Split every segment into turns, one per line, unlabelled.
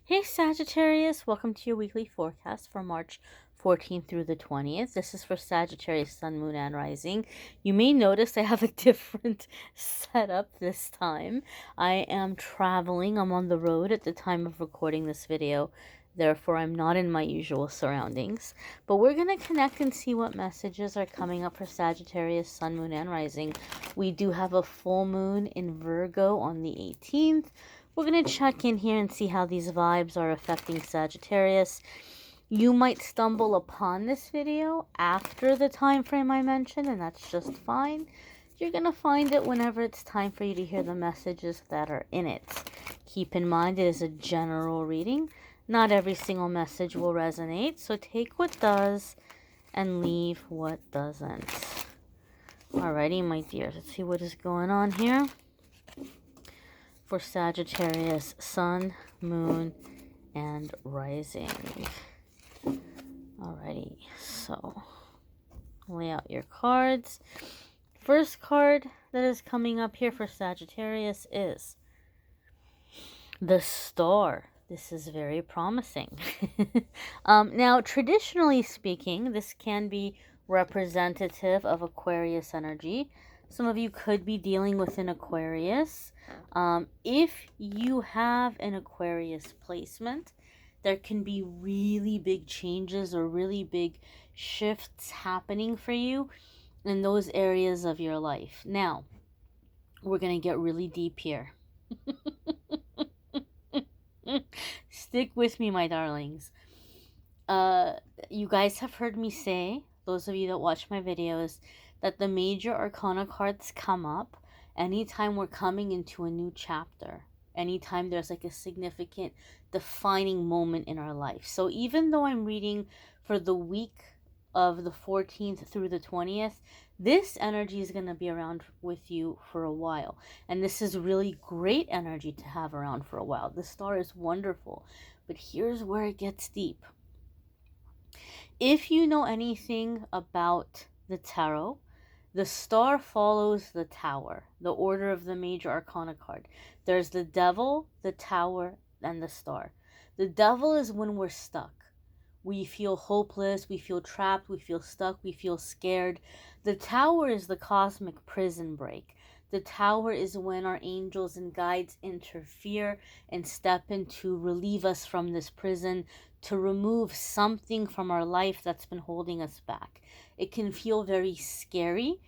Hey Sagittarius, welcome to your weekly forecast for March 14th through the 20th. This is for Sagittarius, Sun, Moon, and Rising. You may notice I have a different setup this time. I am traveling. I'm on the road at the time of recording this video. Therefore, I'm not in my usual surroundings. But we're going to connect and see what messages are coming up for Sagittarius, Sun, Moon, and Rising. We do have a full moon in Virgo on the 18th. We're going to check in here and see how these vibes are affecting Sagittarius. You might stumble upon this video after the time frame I mentioned, and that's just fine. You're going to find it whenever it's time for you to hear the messages that are in it. Keep in mind it is a general reading. Not every single message will resonate, so take what does and leave what doesn't. Alrighty, my dears, let's see what is going on here for Sagittarius, Sun, Moon, and Rising. Alrighty, so lay out your cards. First card that is coming up here for Sagittarius is the Star. This is very promising. Now, traditionally speaking, this can be representative of Aquarius energy. Some of you could be dealing with an Aquarius. If you have an Aquarius placement, there can be really big changes or really big shifts happening for you in those areas of your life. Now, we're going to get really deep here. Stick with me, my darlings. You guys have heard me say, those of you that watch my videos, that the major arcana cards come up anytime we're coming into a new chapter, anytime there's like a significant defining moment in our life. So even though I'm reading for the week of the 14th through the 20th, this energy is going to be around with you for a while. And this is really great energy to have around for a while. The Star is wonderful. But here's where it gets deep. If you know anything about the tarot, the Star follows the Tower, the order of the major arcana card. There's the Devil, the Tower, and the Star. The Devil is when we're stuck. We feel hopeless, we feel trapped, we feel stuck, we feel scared. The Tower is the cosmic prison break. The Tower is when our angels and guides interfere and step in to relieve us from this prison, to remove something from our life that's been holding us back. It can feel very scary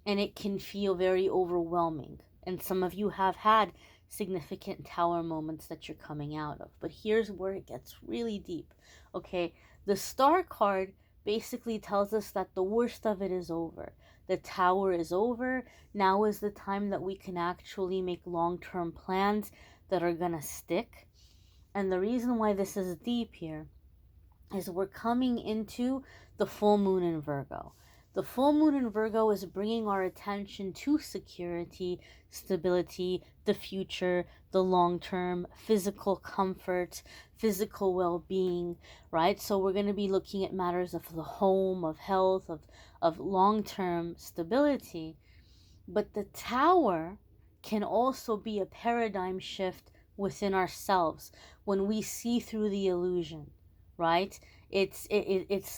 and it can feel very overwhelming. And some of you have had significant Tower moments that you're coming out of. But here's where it gets really deep. Okay, the Star card basically tells us that the worst of it is over. The Tower is over. Now is the time that we can actually make long-term plans that are gonna stick. And the reason why this is deep here is we're coming into the full moon in Virgo. The full moon in Virgo is bringing our attention to security, stability, the future, the long term, physical comfort, physical well-being, right? So we're going to be looking at matters of the home, of health, of long-term stability. But the Tower can also be a paradigm shift within ourselves when we see through the illusion, right? It's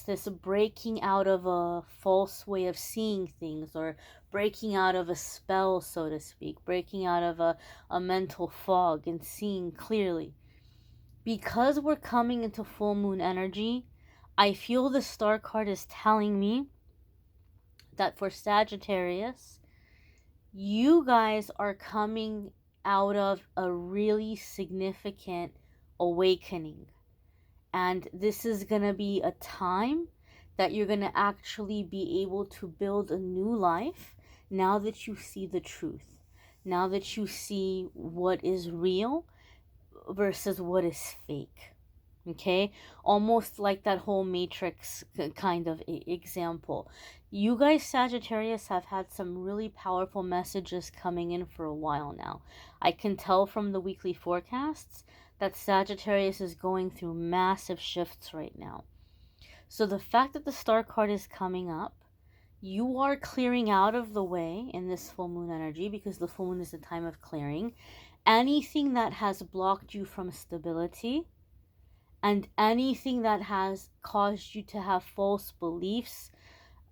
this breaking out of a false way of seeing things, or breaking out of a spell, so to speak, breaking out of a mental fog and seeing clearly. Because we're coming into full moon energy, I feel the Star card is telling me that for Sagittarius, you guys are coming out of a really significant awakening. And this is going to be a time that you're going to actually be able to build a new life now that you see the truth. Now that you see what is real versus what is fake. Okay, almost like that whole Matrix kind of example. You guys, Sagittarius, have had some really powerful messages coming in for a while now. I can tell from the weekly forecasts that Sagittarius is going through massive shifts right now. So the fact that the Star card is coming up, you are clearing out of the way in this full moon energy, because the full moon is a time of clearing. Anything that has blocked you from stability, and anything that has caused you to have false beliefs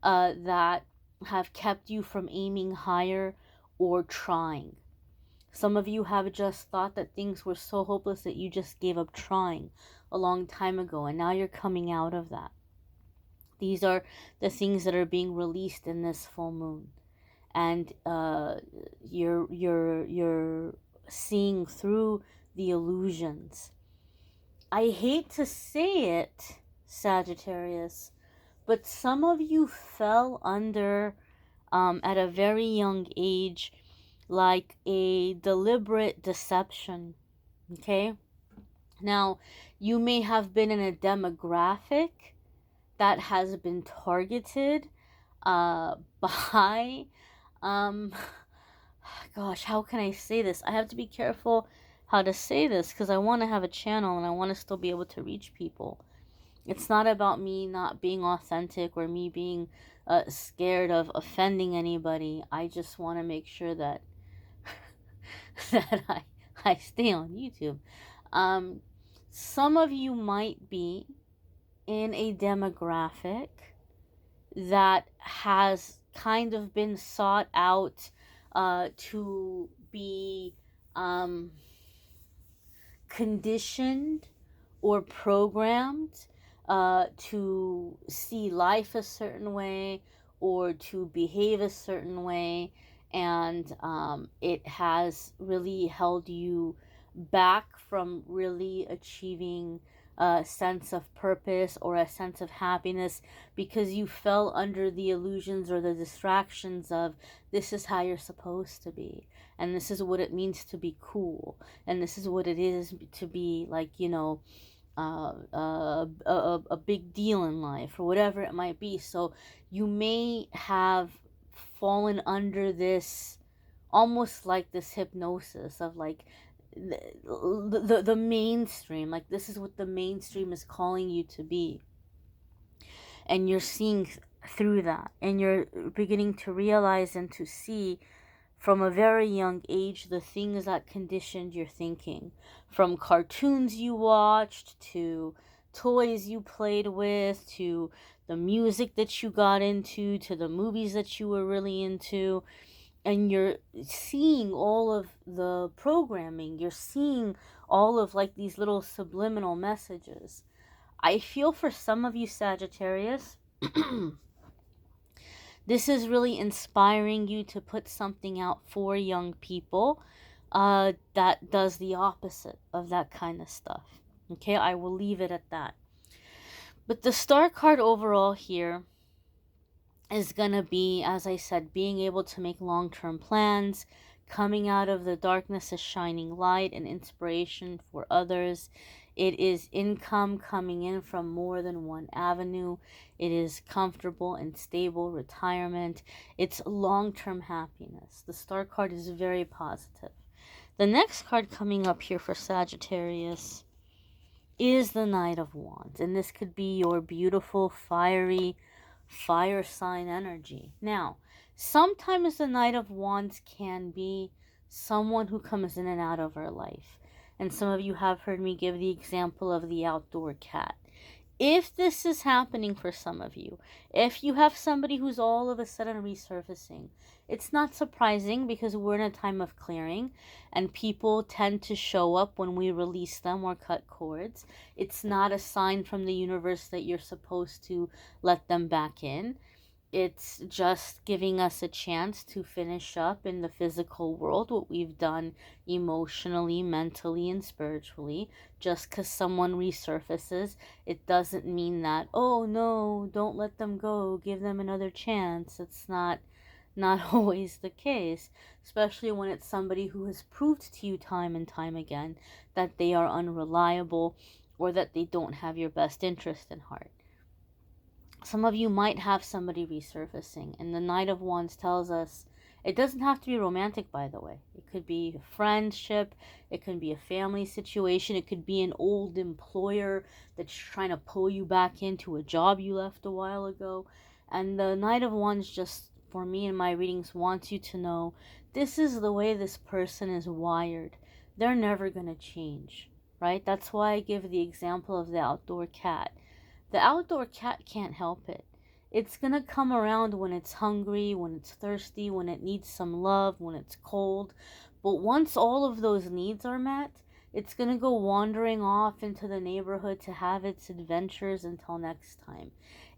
that have kept you from aiming higher or trying. Some of you have just thought that things were so hopeless that you just gave up trying a long time ago, and now you're coming out of that. These are the things that are being released in this full moon, and you're seeing through the illusions. I hate to say it, Sagittarius, but some of you fell under, at a very young age, like a deliberate deception. Okay? Now, you may have been in a demographic that has been targeted by, um, gosh, how can I say this? I have to be careful how to say this because I want to have a channel and I want to still be able to reach people. It's not about me not being authentic or me being scared of offending anybody. I just want to make sure that that I stay on YouTube. Some of you might be in a demographic that has kind of been sought out to be conditioned or programmed to see life a certain way or to behave a certain way, and it has really held you back from really achieving a sense of purpose or a sense of happiness because you fell under the illusions or the distractions of this is how you're supposed to be, and this is what it means to be cool, and this is what it is to be, like, you know, a big deal in life or whatever it might be. So you may have fallen under this, almost like this hypnosis of like the mainstream, like this is what the mainstream is calling you to be, and you're seeing through that, and you're beginning to realize and to see from a very young age the things that conditioned your thinking, from cartoons you watched to toys you played with to the music that you got into to the movies that you were really into. And you're seeing all of the programming, you're seeing all of like these little subliminal messages. I feel for some of you, Sagittarius, this is really inspiring you to put something out for young people that does the opposite of that kind of stuff. Okay, I will leave it at that. But the star card overall here is going to be, as I said, being able to make long-term plans, coming out of the darkness as shining light and inspiration for others. It is income coming in from more than one avenue. It is comfortable and stable retirement. It's long-term happiness. The star card is very positive. The next card coming up here for Sagittarius is the Knight of Wands. And this could be your beautiful, fiery, fire sign energy. Now, sometimes the Knight of Wands can be someone who comes in and out of our life. And some of you have heard me give the example of the outdoor cat. If this is happening for some of you, if you have somebody who's all of a sudden resurfacing, it's not surprising because we're in a time of clearing and people tend to show up when we release them or cut cords. It's not a sign from the universe that you're supposed to let them back in. It's just giving us a chance to finish up in the physical world what we've done emotionally, mentally, and spiritually. Just because someone resurfaces, it doesn't mean that, oh no, don't let them go, give them another chance. It's not always the case, especially when it's somebody who has proved to you time and time again that they are unreliable or that they don't have your best interest in heart. Some of you might have somebody resurfacing, and the Knight of Wands tells us it doesn't have to be romantic, by the way. It could be a friendship, it could be a family situation, it could be an old employer that's trying to pull you back into a job you left a while ago. And the Knight of Wands, just for me in my readings, wants you to know this is the way this person is wired. They're never going to change, right? That's why I give the example of the outdoor cat. The outdoor cat can't help it. It's gonna come around when it's hungry, when it's thirsty, when it needs some love, when it's cold. But once all of those needs are met, it's gonna go wandering off into the neighborhood to have its adventures until next time.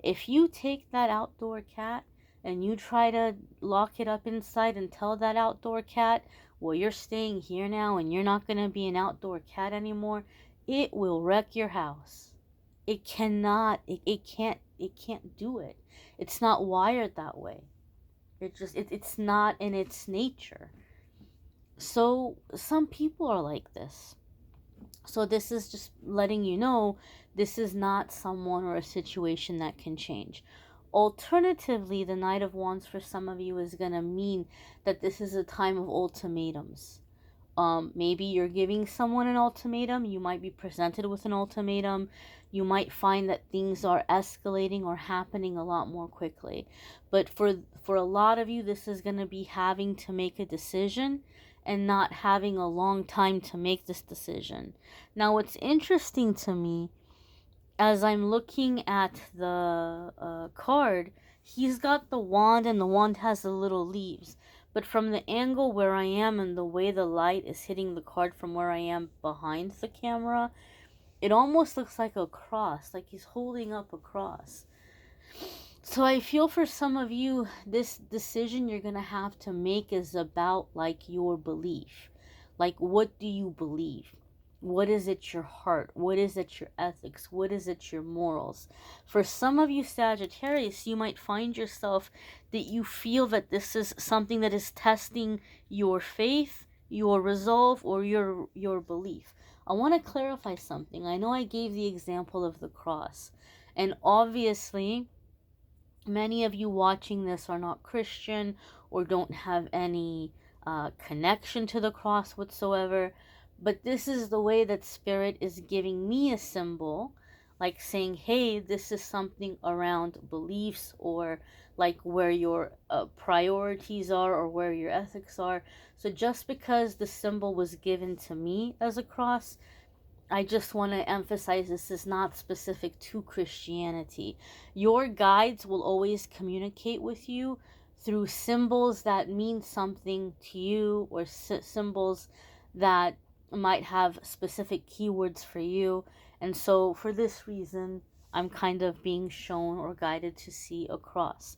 If you take that outdoor cat and you try to lock it up inside and tell that outdoor cat, well, you're staying here now and you're not gonna be an outdoor cat anymore, it will wreck your house. It cannot, it can't do it. It's not wired that way. It's not in its nature. So some people are like this. So this is just letting you know this is not someone or a situation that can change. Alternatively, the Knight of Wands for some of you is going to mean that this is a time of ultimatums. Maybe you're giving someone an ultimatum. You might be presented with an ultimatum. You might find that things are escalating or happening a lot more quickly. But for a lot of you, this is going to be having to make a decision and not having a long time to make this decision. Now, what's interesting to me, as I'm looking at the card, he's got the wand and the wand has the little leaves. But from the angle where I am and the way the light is hitting the card from where I am behind the camera, it almost looks like a cross, like he's holding up a cross. So I feel for some of you, this decision you're going to have to make is about like your belief. Like, what do you believe? What is it your heart? What is it your ethics? What is it your morals? For some of you Sagittarius, you might find yourself that you feel that this is something that is testing your faith, your resolve, or your belief. I want to clarify something. I know I gave the example of the cross, and obviously many of you watching this are not Christian or don't have any connection to the cross whatsoever. But this is the way that Spirit is giving me a symbol, like saying, hey, this is something around beliefs or like where your priorities are or where your ethics are. So just because the symbol was given to me as a cross, I just want to emphasize this is not specific to Christianity. Your guides will always communicate with you through symbols that mean something to you, or symbols that might have specific keywords for you. And so for this reason, I'm kind of being shown or guided to see a cross.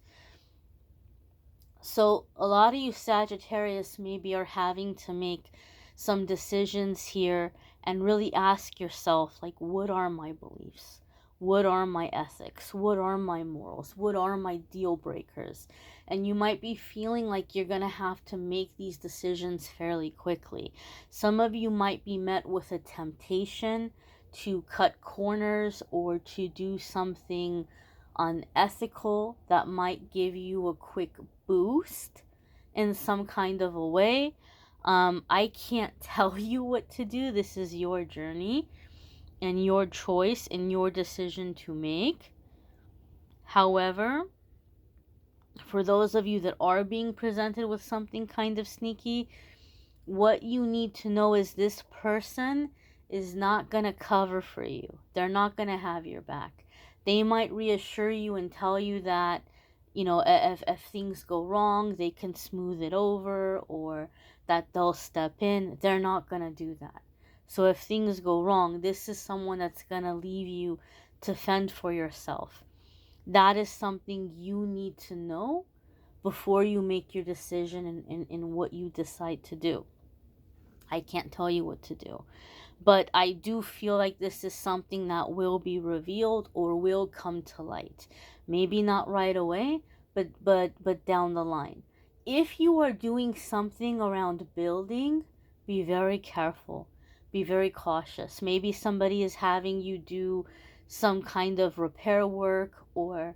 So a lot of you Sagittarius maybe are having to make some decisions here and really ask yourself, like, what are my beliefs? What are my ethics? What are my morals? What are my deal breakers? And you might be feeling like you're going to have to make these decisions fairly quickly. Some of you might be met with a temptation to cut corners or to do something unethical that might give you a quick boost in some kind of a way. I can't tell you what to do. This is your journey and your choice and your decision to make. However, for those of you that are being presented with something kind of sneaky, what you need to know is this person is not going to cover for you. They're not going to have your back. They might reassure you and tell you that, you know, if things go wrong, they can smooth it over, or that they'll step in. They're not going to do that. So if things go wrong, this is someone that's going to leave you to fend for yourself. That is something you need to know before you make your decision in what you decide to do. I can't tell you what to do. But I do feel like this is something that will be revealed or will come to light. Maybe not right away, but down the line. If you are doing something around building, be very careful. Be very cautious. Maybe somebody is having you do some kind of repair work, or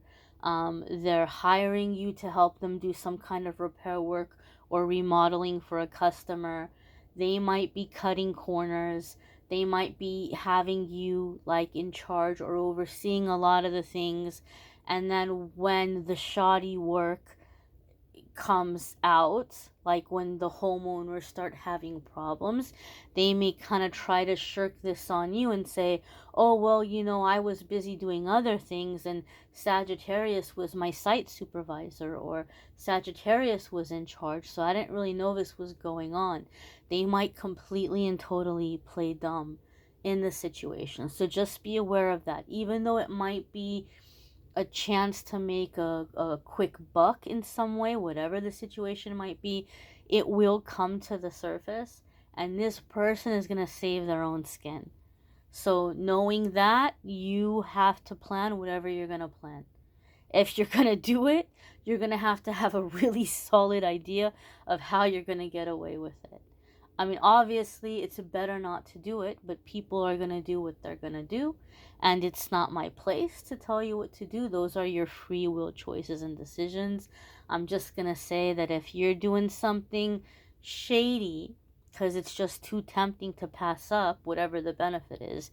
they're hiring you to help them do some kind of repair work or remodeling for a customer. They might be cutting corners. They might be having you like in charge or overseeing a lot of the things. And then when the shoddy work comes out, like when the homeowners start having problems, they may kind of try to shirk this on you and say, oh, well, I was busy doing other things, and Sagittarius was my site supervisor, or Sagittarius was in charge, so I didn't really know this was going on. They might completely and totally play dumb in the situation. So just be aware of that. Even though it might be a chance to make a quick buck in some way, whatever the situation might be, it will come to the surface, and this person is going to save their own skin. So knowing that, you have to plan whatever you're going to plan. If you're going to do it, you're going to have a really solid idea of how you're going to get away with it. I mean, obviously, it's better not to do it, but people are going to do what they're going to do, and it's not my place to tell you what to do. Those are your free will choices and decisions. I'm just going to say that if you're doing something shady, because it's just too tempting to pass up, whatever the benefit is,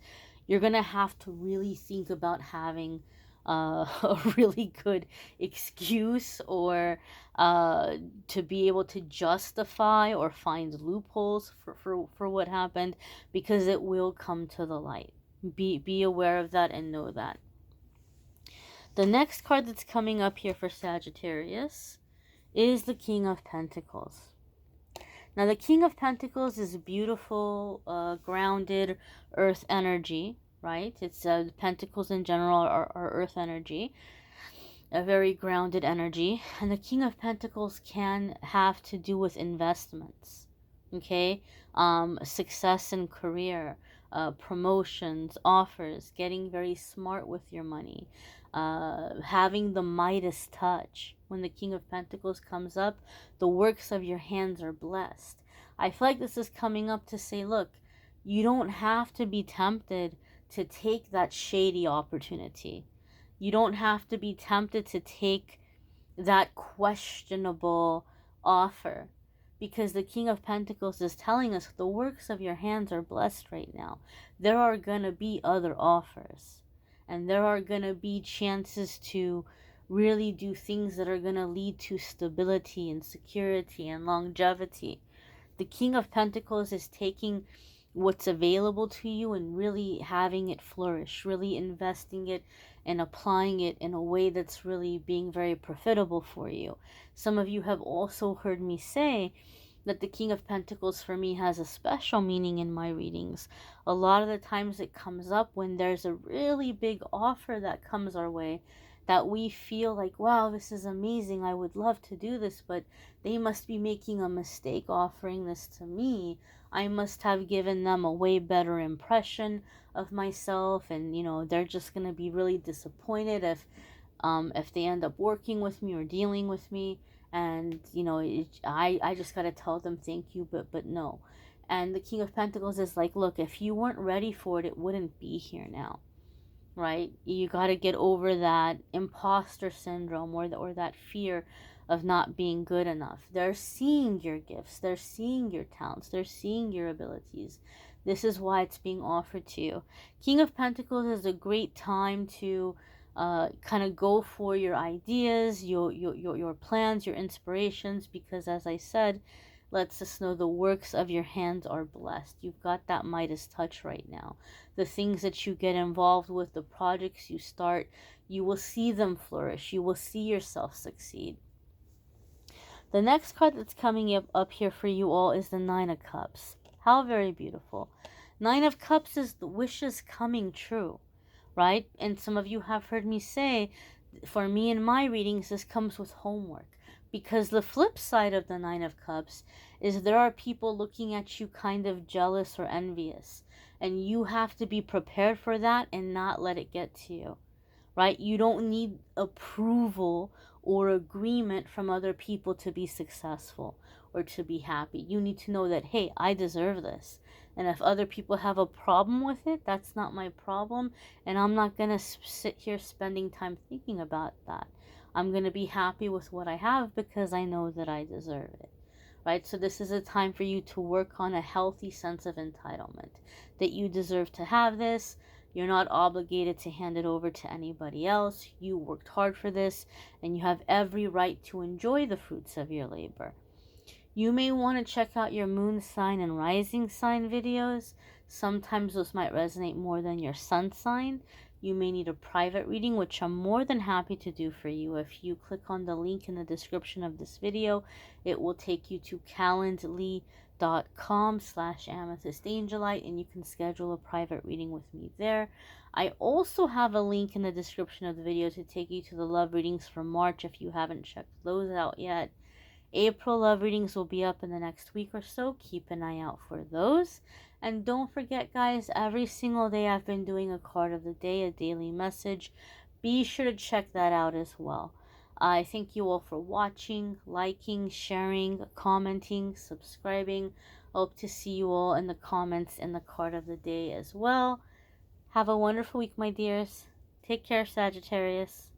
you're going to have to really think about having a really good excuse, or to be able to justify or find loopholes for what happened, because it will come to the light. Be aware of that and know that. The next card that's coming up here for Sagittarius is the King of Pentacles. Now, the King of Pentacles is beautiful, grounded earth energy, right? It's Pentacles in general are earth energy, a very grounded energy. And the King of Pentacles can have to do with investments, okay? Success in career, promotions, offers, getting very smart with your money, having the Midas touch. When the King of Pentacles comes up, the works of your hands are blessed. I feel like this is coming up to say, look, you don't have to be tempted to take that shady opportunity. You don't have to be tempted to take that questionable offer, because the King of Pentacles is telling us the works of your hands are blessed right now. There are going to be other offers, and there are going to be chances to really do things that are going to lead to stability and security and longevity. The King of Pentacles is taking what's available to you and really having it flourish, really investing it and applying it in a way that's really being very profitable for you. Some of you have also heard me say that the King of Pentacles for me has a special meaning in my readings. A lot of the times it comes up when there's a really big offer that comes our way, that we feel like, wow, this is amazing, I would love to do this, but they must be making a mistake offering this to me. I must have given them a way better impression of myself, and they're just going to be really disappointed if they end up working with me or dealing with me, and I just got to tell them thank you, but no. And the King of Pentacles is like, look, if you weren't ready for it, it wouldn't be here now. Right? You got to get over that imposter syndrome, or that fear of not being good enough. They're seeing your gifts. They're seeing your talents. They're seeing your abilities. This is why it's being offered to you. King of Pentacles is a great time to kind of go for your ideas, your plans, your inspirations, because as I said, lets us know the works of your hands are blessed. You've got that Midas touch right now. The things that you get involved with, the projects you start, you will see them flourish. You will see yourself succeed. The next card that's coming up here for you all is the Nine of Cups. How very beautiful. Nine of Cups is the wishes coming true, right? And some of you have heard me say, for me in my readings, this comes with homework. Because the flip side of the Nine of Cups is there are people looking at you kind of jealous or envious. And you have to be prepared for that and not let it get to you, right? You don't need approval or agreement from other people to be successful or to be happy. You need to know that, hey, I deserve this. And if other people have a problem with it, that's not my problem. And I'm not going to sit here spending time thinking about that. I'm going to be happy with what I have because I know that I deserve it, right? So this is a time for you to work on a healthy sense of entitlement, that you deserve to have this. You're not obligated to hand it over to anybody else. You worked hard for this, and you have every right to enjoy the fruits of your labor. You may want to check out your moon sign and rising sign videos. Sometimes those might resonate more than your sun sign. You may need a private reading, which I'm more than happy to do for you. If you click on the link in the description of this video, it will take you to calendly.com/amethystangelite, and you can schedule a private reading with me there. I also have a link in the description of the video to take you to the love readings for March if you haven't checked those out yet. April love readings will be up in the next week or so. Keep an eye out for those. And don't forget, guys, every single day I've been doing a card of the day, a daily message. Be sure to check that out as well. I thank you all for watching, liking, sharing, commenting, subscribing. Hope to see you all in the comments in the card of the day as well. Have a wonderful week, my dears. Take care, Sagittarius.